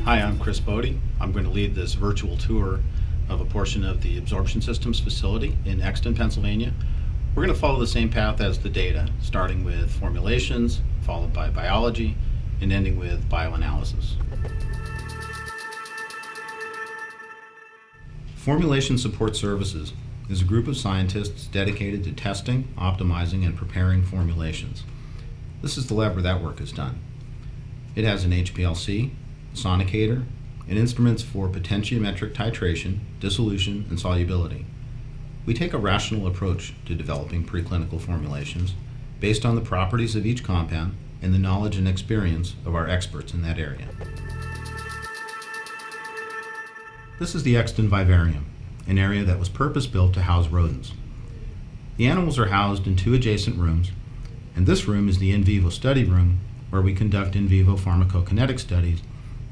Hi, I'm Chris Bodie. I'm going to lead this virtual tour of a portion of the Absorption Systems facility in Exton, Pennsylvania. We're going to follow the same path as the data, starting with formulations, followed by biology, and ending with bioanalysis. Formulation Support Services is a group of scientists dedicated to testing, optimizing, and preparing formulations. This is the lab where that work is done. It has an HPLC, sonicator, and instruments for potentiometric titration, dissolution, and solubility. We take a rational approach to developing preclinical formulations based on the properties of each compound and the knowledge and experience of our experts in that area. This is the Exton vivarium, an area that was purpose-built to house rodents. The animals are housed in two adjacent rooms, and this room is the in vivo study room where we conduct in vivo pharmacokinetic studies,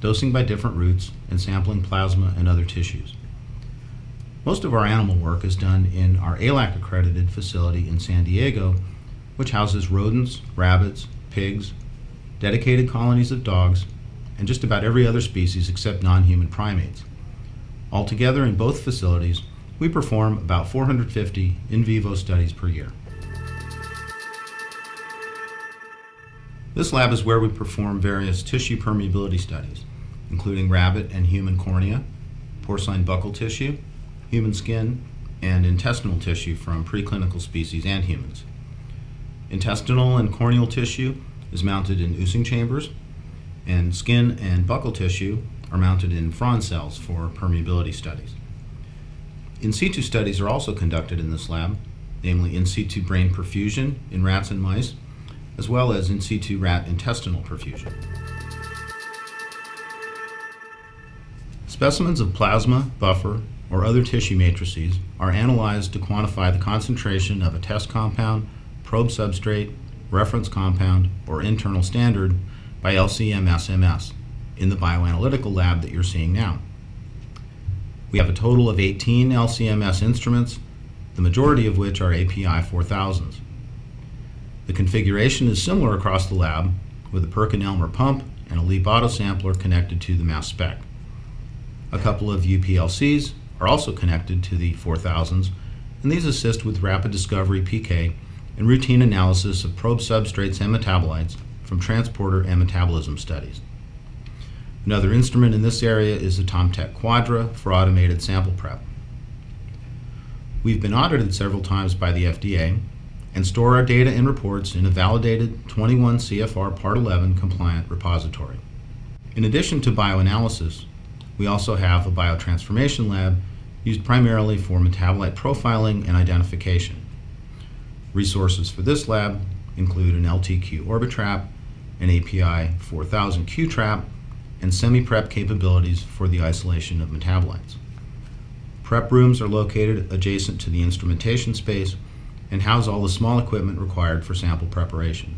dosing by different routes, and sampling plasma and other tissues. Most of our animal work is done in our ALAC-accredited facility in San Diego, which houses rodents, rabbits, pigs, dedicated colonies of dogs, and just about every other species except non-human primates. Altogether, in both facilities, we perform about 450 in vivo studies per year. This lab is where we perform various tissue permeability studies, including rabbit and human cornea, porcine buccal tissue, human skin, and intestinal tissue from preclinical species and humans. Intestinal and corneal tissue is mounted in Using chambers, and skin and buccal tissue are mounted in Franz cells for permeability studies. In situ studies are also conducted in this lab, namely in situ brain perfusion in rats and mice, as well as in situ rat intestinal perfusion. Specimens of plasma, buffer, or other tissue matrices are analyzed to quantify the concentration of a test compound, probe substrate, reference compound, or internal standard by LC-MS in the Bioanalytical Lab that you're seeing now. We have a total of 18 LC-MS instruments, the majority of which are API 4000s. The configuration is similar across the lab, with a Perkin-Elmer pump and a LEAP autosampler connected to the mass spec. A couple of UPLCs are also connected to the 4000s, and these assist with rapid discovery PK and routine analysis of probe substrates and metabolites from transporter and metabolism studies. Another instrument in this area is the Tomtec Quadra for automated sample prep. We've been audited several times by the FDA and store our data and reports in a validated 21 CFR Part 11 compliant repository. In addition to bioanalysis, we also have a biotransformation lab used primarily for metabolite profiling and identification. Resources for this lab include an LTQ Orbitrap, an API 4000 Q-Trap, and semi-prep capabilities for the isolation of metabolites. Prep rooms are located adjacent to the instrumentation space and house all the small equipment required for sample preparation.